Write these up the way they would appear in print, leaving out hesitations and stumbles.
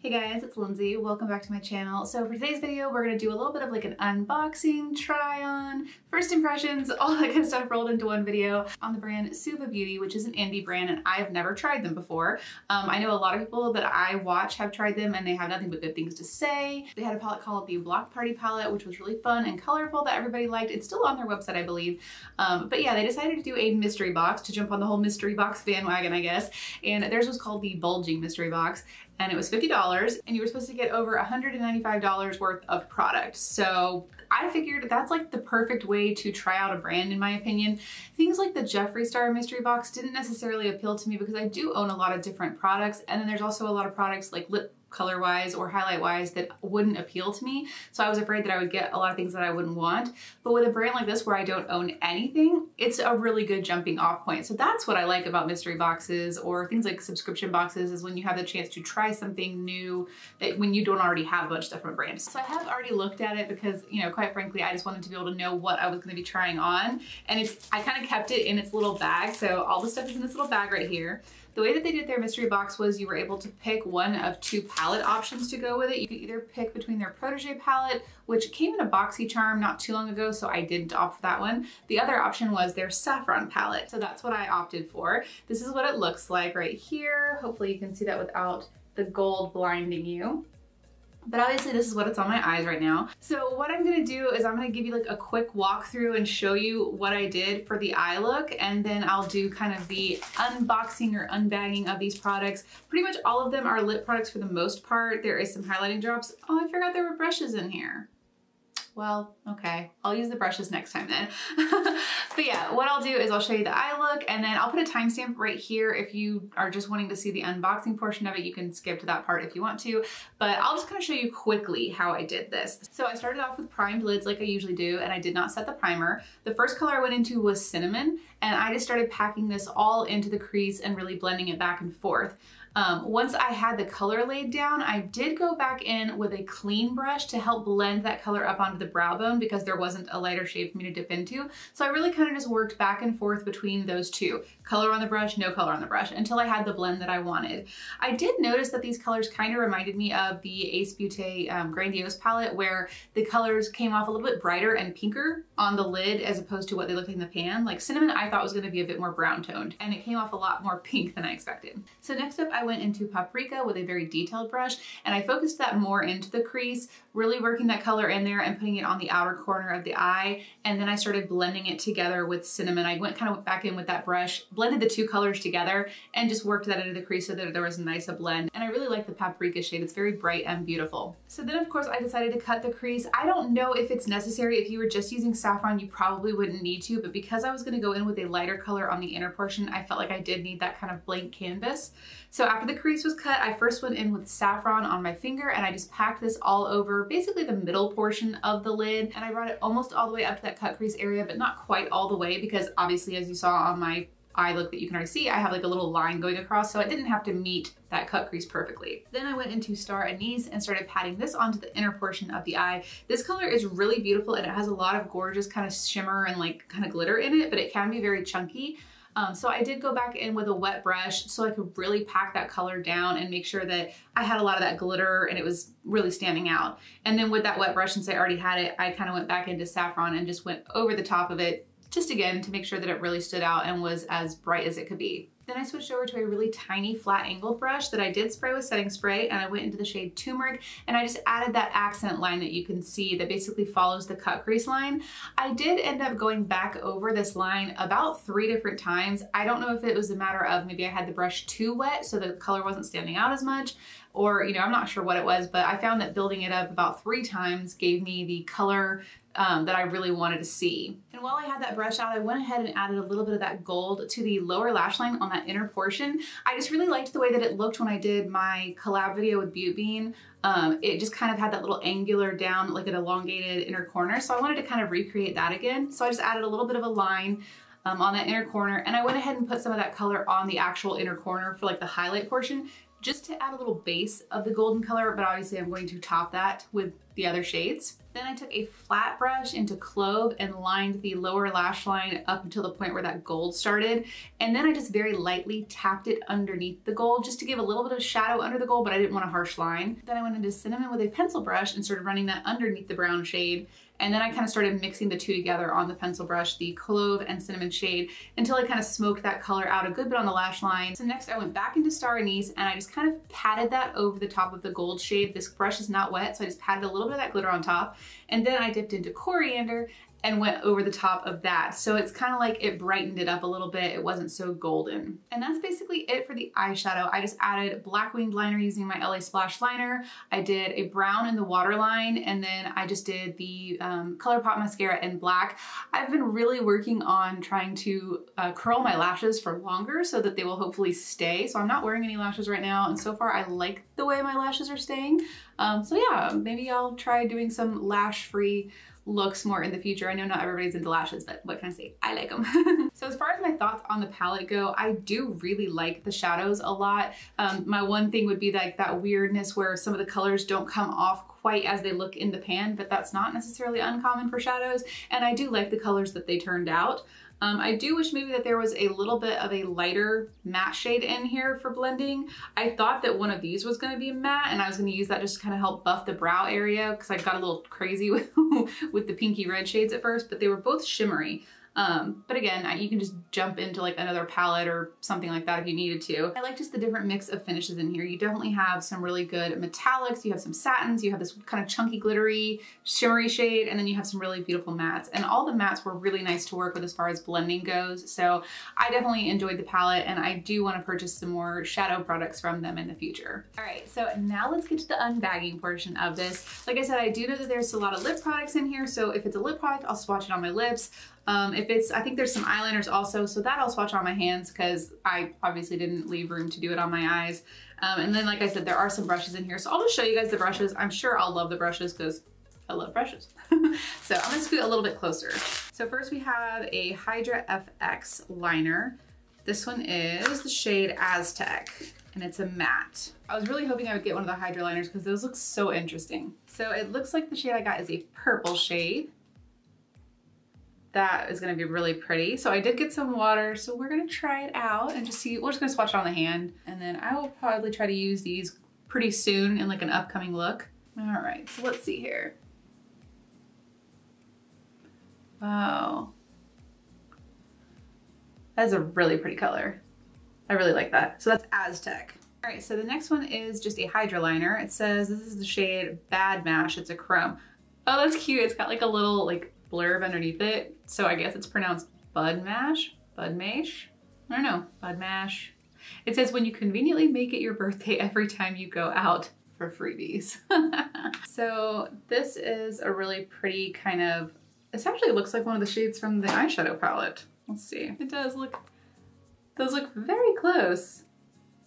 Hey guys, it's Lindsay. Welcome back to my channel. So for today's video, we're gonna do a little bit of like an unboxing, try on, first impressions, all that kind of stuff rolled into one video on the brand Suva Beauty, which is an indie brand and I've never tried them before. I know a lot of people that I watch have tried them and they have nothing but good things to say. They had a palette called the Block Party palette, which was really fun and colorful that everybody liked. It's still on their website, I believe. But yeah, they decided to do a mystery box to jump on the whole mystery box bandwagon, I guess. And theirs was called the Bulging Mystery Box. And it was $50 and you were supposed to get over $195 worth of product. So I figured that's like the perfect way to try out a brand in my opinion. Things like the Jeffree Star mystery box didn't necessarily appeal to me because I do own a lot of different products, and then there's also a lot of products like lip color wise or highlight wise that wouldn't appeal to me. So I was afraid that I would get a lot of things that I wouldn't want. But with a brand like this where I don't own anything, it's a really good jumping off point. So that's what I like about mystery boxes or things like subscription boxes, is when you have the chance to try something new that when you don't already have a bunch of different brands. So I have already looked at it because, you know, quite frankly, I just wanted to be able to know what I was going to be trying on. And I kind of kept it in its little bag. So all the stuff is in this little bag right here. The way that they did their mystery box was you were able to pick one of two palette options to go with it. You could either pick between their Protege palette, which came in a boxy charm not too long ago, so I didn't opt for that one. The other option was their Saffron palette. So that's what I opted for. This is what it looks like right here. Hopefully you can see that without the gold blinding you. But obviously this is what it's on my eyes right now. So what I'm gonna do is I'm gonna give you like a quick walkthrough and show you what I did for the eye look, and then I'll do kind of the unboxing or unbagging of these products. Pretty much all of them are lip products for the most part. There is some highlighting drops. Oh, I forgot there were brushes in here. Well, okay, I'll use the brushes next time then. But yeah, what I'll do is I'll show you the eye look, and then I'll put a timestamp right here. If you are just wanting to see the unboxing portion of it, you can skip to that part if you want to, but I'll just kind of show you quickly how I did this. So I started off with primed lids like I usually do, and I did not set the primer. The first color I went into was Cinnamon, and I just started packing this all into the crease and really blending it back and forth. Once I had the color laid down, I did go back in with a clean brush to help blend that color up onto the brow bone because there wasn't a lighter shade for me to dip into. So I really kind of just worked back and forth between those two. Color on the brush, no color on the brush, until I had the blend that I wanted. I did notice that these colors kind of reminded me of the Ace Beauty Grandiose palette, where the colors came off a little bit brighter and pinker on the lid as opposed to what they looked like in the pan. Like Cinnamon I thought was going to be a bit more brown toned, and it came off a lot more pink than I expected. So next up I went into Paprika with a very detailed brush, and I focused that more into the crease, really working that color in there and putting it on the outer corner of the eye. And then I started blending it together with Cinnamon. I kind of went back in with that brush, blended the two colors together, and just worked that into the crease so that there was a nice blend. And I really like the Paprika shade. It's very bright and beautiful. So then of course I decided to cut the crease. I don't know if it's necessary. If you were just using Saffron, you probably wouldn't need to, but because I was going to go in with a lighter color on the inner portion, I felt like I did need that kind of blank canvas. So after the crease was cut, I first went in with Saffron on my finger, and I just packed this all over basically the middle portion of the lid, and I brought it almost all the way up to that cut crease area, but not quite all the way because obviously, as you saw on my eye look that you can already see, I have like a little line going across, so I didn't have to meet that cut crease perfectly. Then I went into Star Anise and started patting this onto the inner portion of the eye. This color is really beautiful and it has a lot of gorgeous kind of shimmer and like kind of glitter in it, but it can be very chunky. So I did go back in with a wet brush so I could really pack that color down and make sure that I had a lot of that glitter and it was really standing out. And then with that wet brush, since I already had it, I kind of went back into Saffron and just went over the top of it, just again to make sure that it really stood out and was as bright as it could be. Then I switched over to a really tiny flat angled brush that I did spray with setting spray, and I went into the shade Turmeric, and I just added that accent line that you can see that basically follows the cut crease line. I did end up going back over this line about 3 different times. I don't know if it was a matter of maybe I had the brush too wet so the color wasn't standing out as much, or, you know, I'm not sure what it was, but I found that building it up about 3 times gave me the color that I really wanted to see. And while I had that brush out, I went ahead and added a little bit of that gold to the lower lash line on that inner portion. I just really liked the way that it looked when I did my collab video with Beauty Bean. It just kind of had that little angular down, like an elongated inner corner. So I wanted to kind of recreate that again. So I just added a little bit of a line on that inner corner, and I went ahead and put some of that color on the actual inner corner for like the highlight portion, just to add a little base of the golden color, but obviously I'm going to top that with the other shades. Then I took a flat brush into Clove and lined the lower lash line up until the point where that gold started. And then I just very lightly tapped it underneath the gold just to give a little bit of shadow under the gold, but I didn't want a harsh line. Then I went into Cinnamon with a pencil brush and started running that underneath the brown shade. And then I kind of started mixing the two together on the pencil brush, the Clove and Cinnamon shade, until I kind of smoked that color out a good bit on the lash line. So next I went back into Star Anise and I just kind of patted that over the top of the gold shade. This brush is not wet, so I just patted a little bit of that glitter on top. And then I dipped into Coriander and went over the top of that. So it's kind of like it brightened it up a little bit. It wasn't so golden. And that's basically it for the eyeshadow. I just added black winged liner using my LA Splash liner. I did a brown in the waterline, and then I just did the ColourPop mascara in black. I've been really working on trying to curl my lashes for longer so that they will hopefully stay. So I'm not wearing any lashes right now, and so far I like the way my lashes are staying. So yeah, maybe I'll try doing some lash-free looks more in the future. I know not everybody's into lashes, but what can I say? I like them. So as far as my thoughts on the palette go, I do really like the shadows a lot. My one thing would be like that weirdness where some of the colors don't come off quite as they look in the pan, but that's not necessarily uncommon for shadows. And I do like the colors that they turned out. I do wish maybe that there was a little bit of a lighter matte shade in here for blending. I thought that one of these was going to be matte, and I was going to use that just to kind of help buff the brow area because I got a little crazy with, with the pinky red shades at first, but they were both shimmery. But again, you can just jump into like another palette or something like that if you needed to. I like just the different mix of finishes in here. You definitely have some really good metallics, you have some satins, you have this kind of chunky glittery shimmery shade, and then you have some really beautiful mattes. And all the mattes were really nice to work with as far as blending goes. So I definitely enjoyed the palette, and I do want to purchase some more shadow products from them in the future. All right, so now let's get to the unbagging portion of this. Like I said, I do know that there's a lot of lip products in here. So if it's a lip product, I'll swatch it on my lips. If it's, I think there's some eyeliners also, so that I'll swatch on my hands because I obviously didn't leave room to do it on my eyes. And then, like I said, there are some brushes in here. So I'll just show you guys the brushes. I'm sure I'll love the brushes because I love brushes. So I'm gonna scoot a little bit closer. So first we have a Hydra FX liner. This one is the shade Aztec, and it's a matte. I was really hoping I would get one of the Hydra liners because those look so interesting. So it looks like the shade I got is a purple shade. That is gonna be really pretty. So I did get some water, so we're gonna try it out and just see. We're just gonna swatch it on the hand, and then I will probably try to use these pretty soon in like an upcoming look. All right, so let's see here. Wow. That's a really pretty color. I really like that. So that's Aztec. All right, so the next one is just a Hydra liner. It says this is the shade Bad Mash. It's a chrome. Oh, that's cute. It's got like a little like blurb underneath it. So I guess it's pronounced Bud Mash? Bud Mash? I don't know. Bud Mash. It says when you conveniently make it your birthday every time you go out for freebies. So this is a really pretty kind of, this actually looks like one of the shades from the eyeshadow palette. Let's see. It does look very close.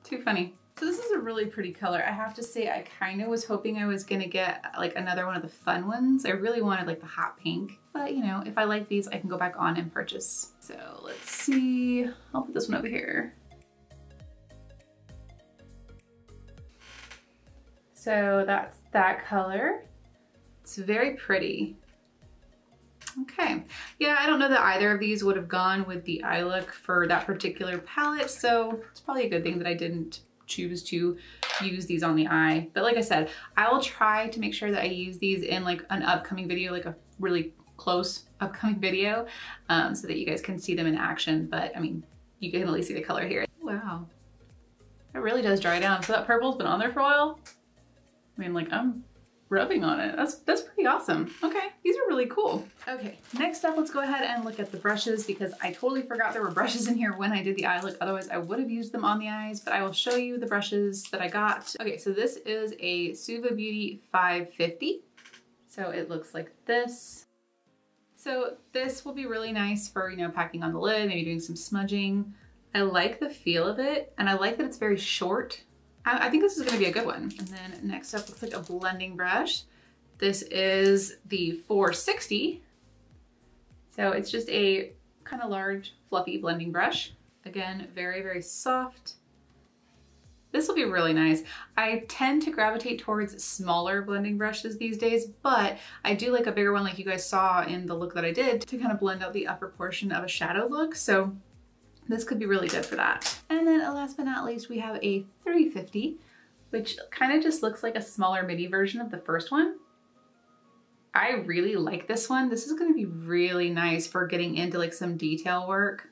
Too funny. So this is a really pretty color. I have to say, I kind of was hoping I was gonna get like another one of the fun ones. I really wanted like the hot pink, but you know, if I like these, I can go back on and purchase. So let's see, I'll put this one over here. So that's that color. It's very pretty. Okay, yeah, I don't know that either of these would have gone with the eye look for that particular palette, so it's probably a good thing that I didn't choose to use these on the eye. But like I said, I will try to make sure that I use these in like an upcoming video, like a really close upcoming video, so that you guys can see them in action. But I mean, you can at least see the color here. Wow, it really does dry down. So that purple's been on there for a while. I mean, like I'm rubbing on it. That's pretty awesome. Okay, these are really cool. Okay, next up, let's go ahead and look at the brushes because I totally forgot there were brushes in here when I did the eye look. Otherwise, I would have used them on the eyes, but I will show you the brushes that I got. Okay, so this is a Suva Beauty 550. So it looks like this. So this will be really nice for, you know, packing on the lid, maybe doing some smudging. I like the feel of it, and I like that it's very short. I think this is gonna be a good one. And then next up looks like a blending brush. This is the 460. So it's just a kind of large, fluffy blending brush. Again, very, very soft. This will be really nice. I tend to gravitate towards smaller blending brushes these days, but I do like a bigger one like you guys saw in the look that I did to kind of blend out the upper portion of a shadow look. So this could be really good for that. And then last but not least, we have a 350, which kind of just looks like a smaller mini version of the first one. I really like this one. This is gonna be really nice for getting into like some detail work.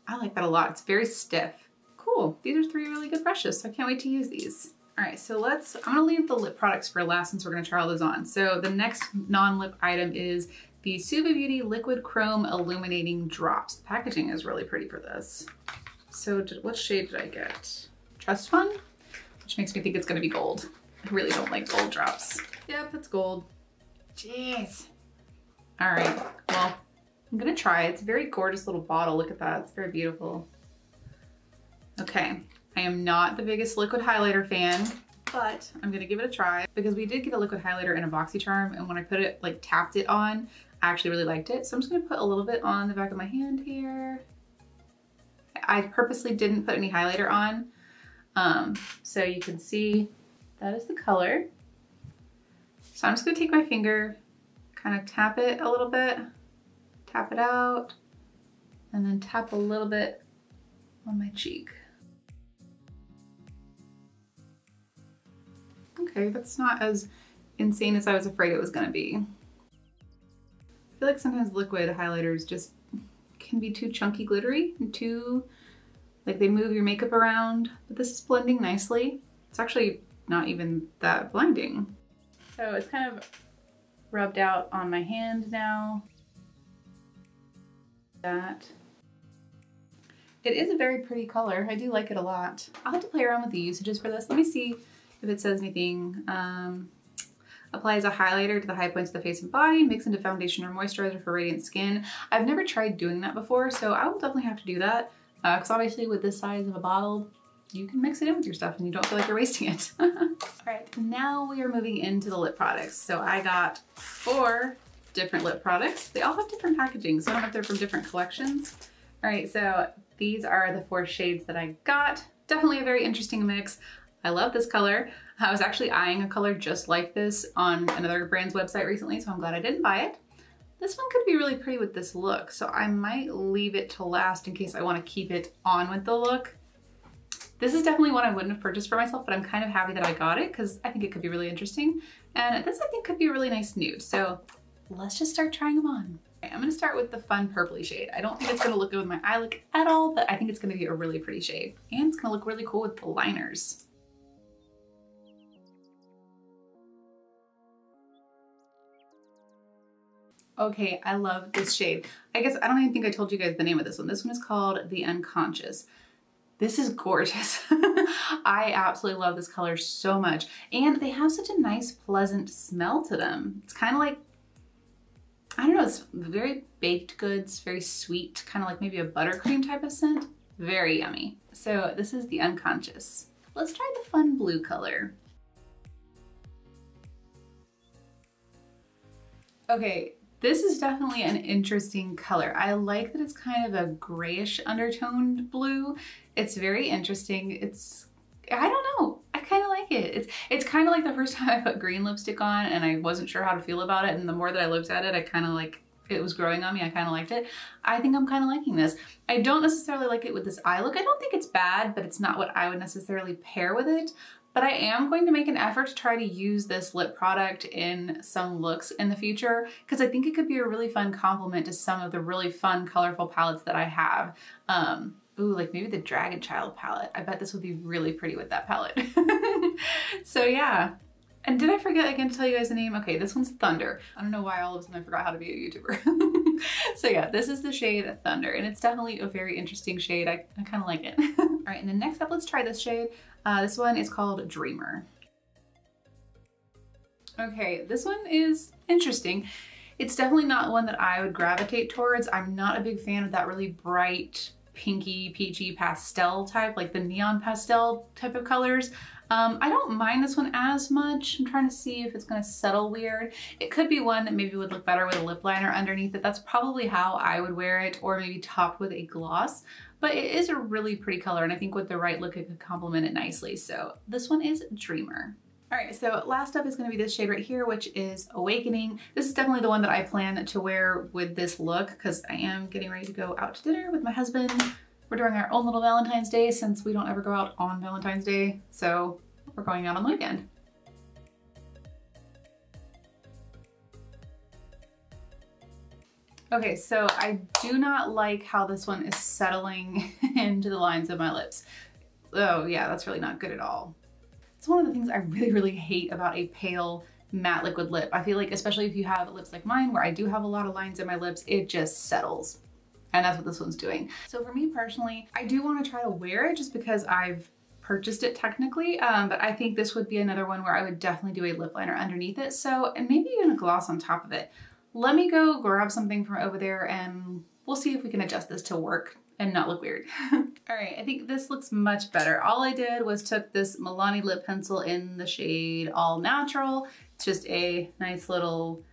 I like that a lot. It's very stiff. Cool, these are 3 really good brushes, so I can't wait to use these. All right, so I'm gonna leave the lip products for last since we're gonna try all those on. So the next non-lip item is the Suva Beauty Liquid Chrome Illuminating Drops. The packaging is really pretty for this. So what shade did I get? Trust Fund, which makes me think it's gonna be gold. I really don't like gold drops. Yep, it's gold. Jeez. All right, well, I'm gonna try it. It's a very gorgeous little bottle. Look at that, it's very beautiful. Okay, I am not the biggest liquid highlighter fan, but I'm gonna give it a try because we did get a liquid highlighter in a BoxyCharm, and when I put it, like tapped it on, I actually really liked it. So I'm just gonna put a little bit on the back of my hand here. I purposely didn't put any highlighter on, so you can see that is the color. So I'm just gonna take my finger, kind of tap it a little bit, tap it out, and then tap a little bit on my cheek. Okay, that's not as insane as I was afraid it was gonna be. I feel like sometimes liquid highlighters just can be too chunky glittery and too, like they move your makeup around, but this is blending nicely. It's actually not even that blinding. So it's kind of rubbed out on my hand now. That. It is a very pretty color. I do like it a lot. I'll have to play around with the usages for this. Let me see if it says anything. Apply as a highlighter to the high points of the face and body, mix into foundation or moisturizer for radiant skin. I've never tried doing that before, so I will definitely have to do that. Because obviously with this size of a bottle, you can mix it in with your stuff and you don't feel like you're wasting it. All right, now we are moving into the lip products. So I got 4 different lip products. They all have different packaging, so I don't know if they're from different collections. All right, so these are the 4 shades that I got. Definitely a very interesting mix. I love this color. I was actually eyeing a color just like this on another brand's website recently, so I'm glad I didn't buy it. This one could be really pretty with this look, so I might leave it to last in case I want to keep it on with the look. This is definitely one I wouldn't have purchased for myself, but I'm kind of happy that I got it because I think it could be really interesting. And this I think could be a really nice nude, so let's just start trying them on. Okay, I'm gonna start with the fun purpley shade. I don't think it's gonna look good with my eye look at all, but I think it's gonna be a really pretty shade. And it's gonna look really cool with the liners. Okay, I love this shade. I guess I don't even think I told you guys the name of this one. This one is called The Unconscious. This is gorgeous. I absolutely love this color so much. And they have such a nice, pleasant smell to them. It's kind of like, I don't know, it's very baked goods, very sweet, kind of like maybe a buttercream type of scent. Very yummy. So this is The Unconscious. Let's try the fun blue color. Okay, this is definitely an interesting color. I like that it's kind of a grayish undertoned blue. It's very interesting. I don't know, I kind of like it. It's kind of like the first time I put green lipstick on and I wasn't sure how to feel about it, and the more that I looked at it, I kind of like, it was growing on me, I kind of liked it. I think I'm kind of liking this. I don't necessarily like it with this eye look. I don't think it's bad, but it's not what I would necessarily pair with it. But I am going to make an effort to try to use this lip product in some looks in the future because I think it could be a really fun complement to some of the really fun, colorful palettes that I have. Ooh, like maybe the Dragon Child palette. I bet this would be really pretty with that palette. So yeah. And did I forget again to tell you guys the name? Okay, this one's Thunder. I don't know why all of a sudden I forgot how to be a YouTuber. So yeah, this is the shade Thunder, and it's definitely a very interesting shade. I kind of like it. All right, and then next up, let's try this shade. This one is called Dreamer. Okay, this one is interesting. It's definitely not one that I would gravitate towards. I'm not a big fan of that really bright, pinky, peachy pastel type, like the neon pastel type of colors. I don't mind this one as much. I'm trying to see if it's gonna settle weird. It could be one that maybe would look better with a lip liner underneath it. That's probably how I would wear it, or maybe topped with a gloss. but it is a really pretty color, and I think with the right look it could complement it nicely. So this one is Dreamer. All right, so last up is gonna be this shade right here, which is Awakening. This is definitely the one that I plan to wear with this look because I am getting ready to go out to dinner with my husband. We're doing our own little Valentine's Day since we don't ever go out on Valentine's Day. So we're going out on the weekend. Okay, so I do not like how this one is settling into the lines of my lips. Oh yeah, that's really not good at all. It's one of the things I really hate about a pale matte liquid lip. I feel like, especially if you have lips like mine, where I do have a lot of lines in my lips, it just settles. And that's what this one's doing. So for me personally, I do want to try to wear it just because I've purchased it technically, but I think this would be another one where I would definitely do a lip liner underneath it. So, and maybe even a gloss on top of it. Let me go grab something from over there and we'll see if we can adjust this to work and not look weird. All right, I think this looks much better. All I did was took this Milani lip pencil in the shade All Natural. It's just a nice little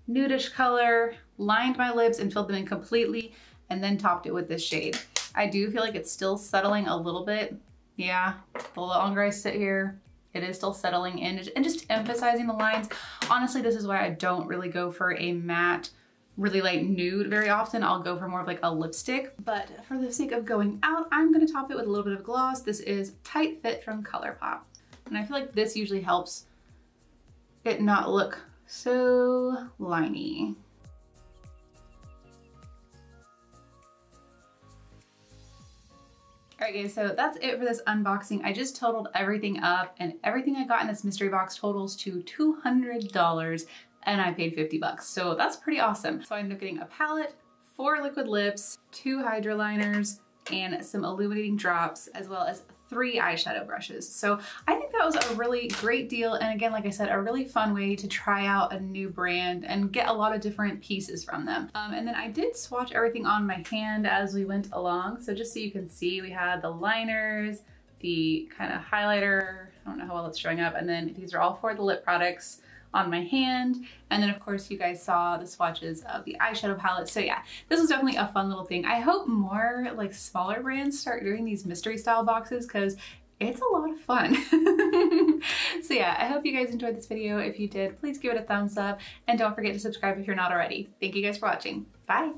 nudish color, lined my lips and filled them in completely, and then topped it with this shade. I do feel like it's still settling a little bit. Yeah, the longer I sit here, it is still settling in and just emphasizing the lines. Honestly, this is why I don't really go for a matte, really light nude very often. I'll go for more of like a lipstick, but for the sake of going out, I'm gonna top it with a little bit of gloss. This is Tight Fit from ColourPop. And I feel like this usually helps it not look so liney. All right guys, so that's it for this unboxing. I just totaled everything up and everything I got in this mystery box totals to $200 and I paid 50 bucks. So that's pretty awesome. So I ended up getting a palette, 4 liquid lips, 2 Hydra liners, and some illuminating drops, as well as 3 eyeshadow brushes. So I think that was a really great deal. And again, like I said, a really fun way to try out a new brand and get a lot of different pieces from them. And then I did swatch everything on my hand as we went along. So just so you can see, we had the liners, the kind of highlighter, I don't know how well it's showing up. And then these are all 4 of the lip products on my hand. And then of course you guys saw the swatches of the eyeshadow palette. So yeah, this was definitely a fun little thing. I hope more like smaller brands start doing these mystery style boxes because it's a lot of fun. So yeah, I hope you guys enjoyed this video. If you did, please give it a thumbs up and don't forget to subscribe if you're not already. Thank you guys for watching. Bye.